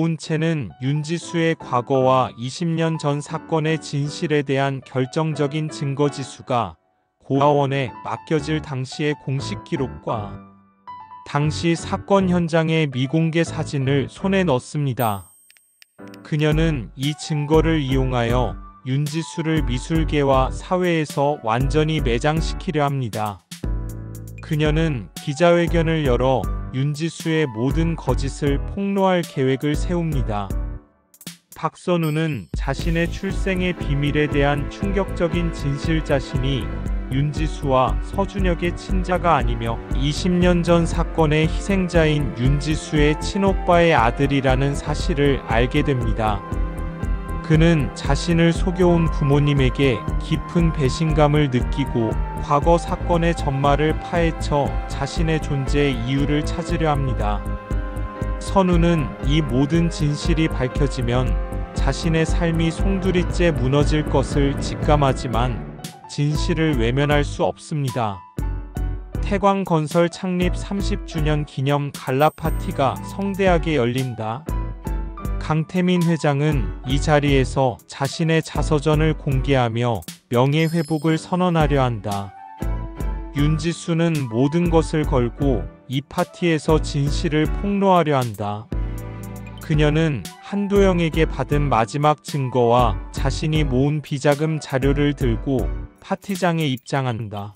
오은채는 윤지수의 과거와 20년 전 사건의 진실에 대한 결정적인 증거지수가 고아원에 맡겨질 당시의 공식 기록과 당시 사건 현장의 미공개 사진을 손에 넣습니다. 그녀는 이 증거를 이용하여 윤지수를 미술계와 사회에서 완전히 매장시키려 합니다. 그녀는 기자회견을 열어 윤지수의 모든 거짓을 폭로할 계획을 세웁니다. 박선우는 자신의 출생의 비밀에 대한 충격적인 진실, 자신이 윤지수와 서준혁의 친자가 아니며 20년 전 사건의 희생자인 윤지수의 친오빠의 아들이라는 사실을 알게 됩니다. 그는 자신을 속여온 부모님에게 깊은 배신감을 느끼고 과거 사건의 전말을 파헤쳐 자신의 존재의 이유를 찾으려 합니다. 선우는 이 모든 진실이 밝혀지면 자신의 삶이 송두리째 무너질 것을 직감하지만 진실을 외면할 수 없습니다. 태광건설 창립 30주년 기념 갈라 파티가 성대하게 열린다. 강태민 회장은 이 자리에서 자신의 자서전을 공개하며 명예회복을 선언하려 한다. 윤지수는 모든 것을 걸고 이 파티에서 진실을 폭로하려 한다. 그녀는 한도영에게 받은 마지막 증거와 자신이 모은 비자금 자료를 들고 파티장에 입장한다.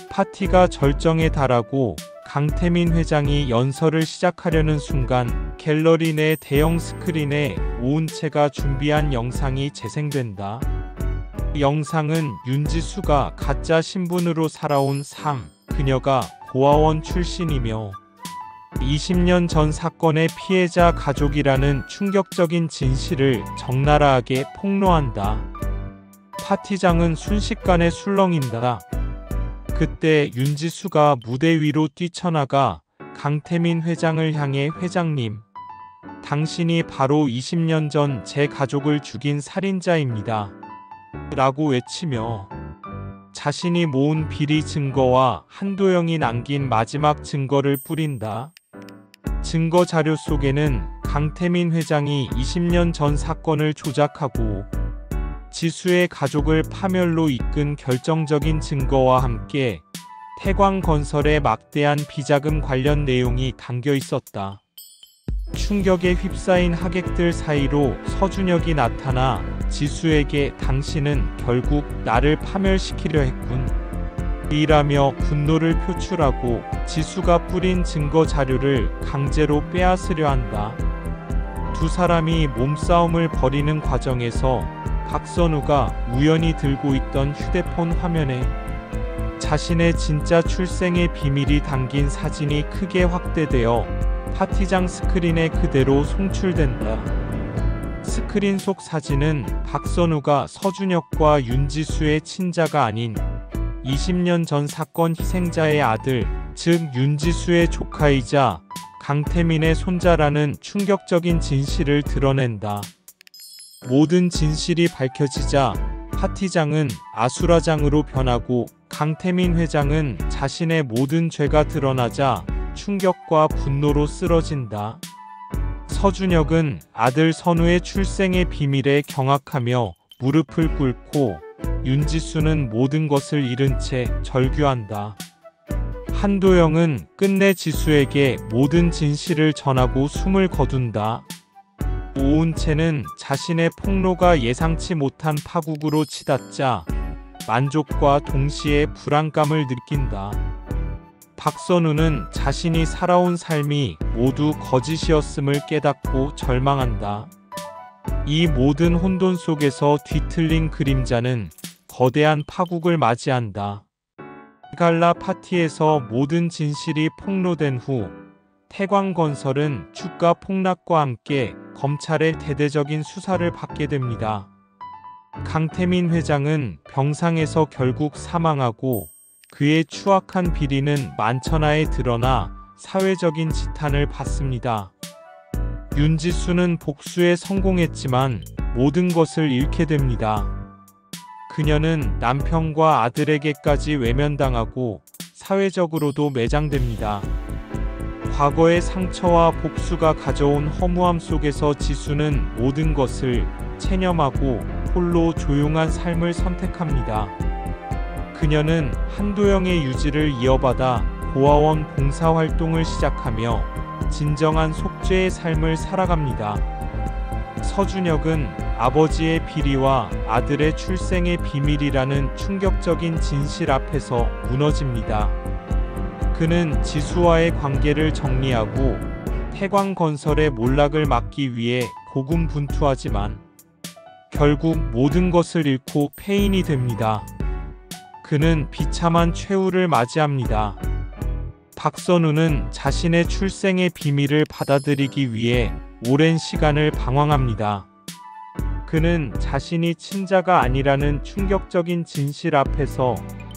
파티가 절정에 달하고 강태민 회장이 연설을 시작하려는 순간 갤러리 내 대형 스크린에 오은채가 준비한 영상이 재생된다. 영상은 윤지수가 가짜 신분으로 살아온 삶, 그녀가 고아원 출신이며 20년 전 사건의 피해자 가족이라는 충격적인 진실을 적나라하게 폭로한다. 파티장은 순식간에 술렁인다. 그때 윤지수가 무대 위로 뛰쳐나가 강태민 회장을 향해 "회장님, 당신이 바로 20년 전 제 가족을 죽인 살인자입니다. 라고 외치며 자신이 모은 비리 증거와 한도영이 남긴 마지막 증거를 뿌린다. 증거 자료 속에는 강태민 회장이 20년 전 사건을 조작하고 지수의 가족을 파멸로 이끈 결정적인 증거와 함께 태광건설의 막대한 비자금 관련 내용이 담겨 있었다. 충격에 휩싸인 하객들 사이로 서준혁이 나타나 지수에게 "당신은 결국 나를 파멸시키려 했군" 이라며 분노를 표출하고 지수가 뿌린 증거 자료를 강제로 빼앗으려 한다. 두 사람이 몸싸움을 벌이는 과정에서 박선우가 우연히 들고 있던 휴대폰 화면에 자신의 진짜 출생의 비밀이 담긴 사진이 크게 확대되어 파티장 스크린에 그대로 송출된다. 스크린 속 사진은 박선우가 서준혁과 윤지수의 친자가 아닌 20년 전 사건 희생자의 아들, 즉 윤지수의 조카이자 강태민의 손자라는 충격적인 진실을 드러낸다. 모든 진실이 밝혀지자 파티장은 아수라장으로 변하고 강태민 회장은 자신의 모든 죄가 드러나자 충격과 분노로 쓰러진다. 서준혁은 아들 선우의 출생의 비밀에 경악하며 무릎을 꿇고 윤지수는 모든 것을 잃은 채 절규한다. 한도영은 끝내 지수에게 모든 진실을 전하고 숨을 거둔다. 오은채는 자신의 폭로가 예상치 못한 파국으로 치닫자 만족과 동시에 불안감을 느낀다. 박선우는 자신이 살아온 삶이 모두 거짓이었음을 깨닫고 절망한다. 이 모든 혼돈 속에서 뒤틀린 그림자는 거대한 파국을 맞이한다. 갈라 파티에서 모든 진실이 폭로된 후 태광건설은 주가 폭락과 함께 검찰의 대대적인 수사를 받게 됩니다. 강태민 회장은 병상에서 결국 사망하고 그의 추악한 비리는 만천하에 드러나 사회적인 지탄을 받습니다. 윤지수는 복수에 성공했지만 모든 것을 잃게 됩니다. 그녀는 남편과 아들에게까지 외면당하고 사회적으로도 매장됩니다. 과거의 상처와 복수가 가져온 허무함 속에서 지수는 모든 것을 체념하고 홀로 조용한 삶을 선택합니다. 그녀는 한도영의 유지를 이어받아 고아원 봉사활동을 시작하며 진정한 속죄의 삶을 살아갑니다. 서준혁은 아버지의 비리와 아들의 출생의 비밀이라는 충격적인 진실 앞에서 무너집니다. 그는 지수와의 관계를 정리하고 태광건설의 몰락을 막기 위해 고군분투하지만 결국 모든 것을 잃고 폐인이 됩니다. 그는 비참한 최후를 맞이합니다. 박선우는 자신의 출생의 비밀을 받아들이기 위해 오랜 시간을 방황합니다. 그는 자신이 친자가 아니라는 충격적인 진실 앞에서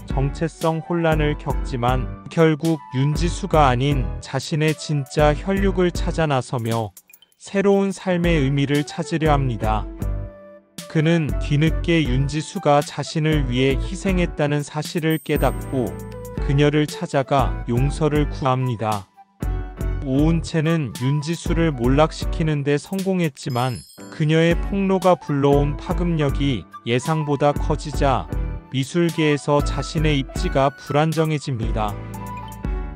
정체성 혼란을 겪지만 결국 윤지수가 아닌 자신의 진짜 혈육을 찾아 나서며 새로운 삶의 의미를 찾으려 합니다. 그는 뒤늦게 윤지수가 자신을 위해 희생했다는 사실을 깨닫고 그녀를 찾아가 용서를 구합니다. 오은채는 윤지수를 몰락시키는 데 성공했지만 그녀의 폭로가 불러온 파급력이 예상보다 커지자 미술계에서 자신의 입지가 불안정해집니다.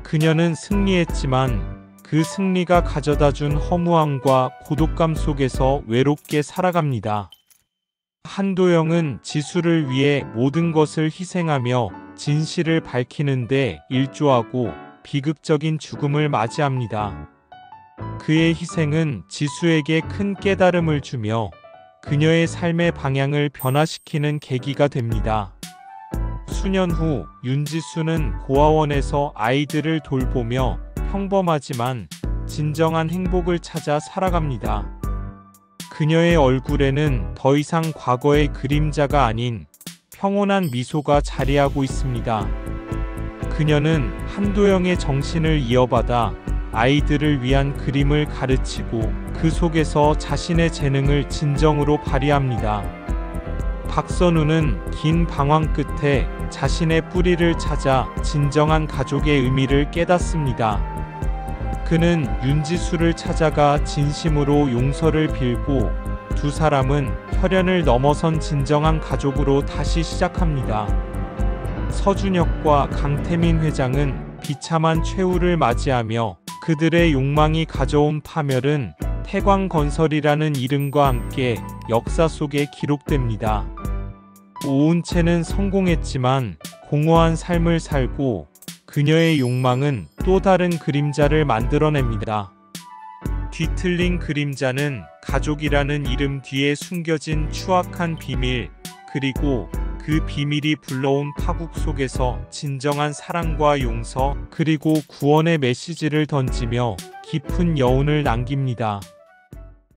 그녀는 승리했지만 그 승리가 가져다준 허무함과 고독감 속에서 외롭게 살아갑니다. 한도영은 지수를 위해 모든 것을 희생하며 진실을 밝히는데 일조하고 비극적인 죽음을 맞이합니다. 그의 희생은 지수에게 큰 깨달음을 주며 그녀의 삶의 방향을 변화시키는 계기가 됩니다. 수년 후 윤지수는 고아원에서 아이들을 돌보며 평범하지만 진정한 행복을 찾아 살아갑니다. 그녀의 얼굴에는 더 이상 과거의 그림자가 아닌 평온한 미소가 자리하고 있습니다. 그녀는 한도영의 정신을 이어받아 아이들을 위한 그림을 가르치고 그 속에서 자신의 재능을 진정으로 발휘합니다. 박선우는 긴 방황 끝에 자신의 뿌리를 찾아 진정한 가족의 의미를 깨닫습니다. 그는 윤지수를 찾아가 진심으로 용서를 빌고 두 사람은 혈연을 넘어선 진정한 가족으로 다시 시작합니다. 서준혁과 강태민 회장은 비참한 최후를 맞이하며 그들의 욕망이 가져온 파멸은 태광건설이라는 이름과 함께 역사 속에 기록됩니다. 오은채는 성공했지만 공허한 삶을 살고 그녀의 욕망은 또 다른 그림자를 만들어냅니다. 뒤틀린 그림자는 가족이라는 이름 뒤에 숨겨진 추악한 비밀, 그리고 그 비밀이 불러온 파국 속에서 진정한 사랑과 용서, 그리고 구원의 메시지를 던지며 깊은 여운을 남깁니다.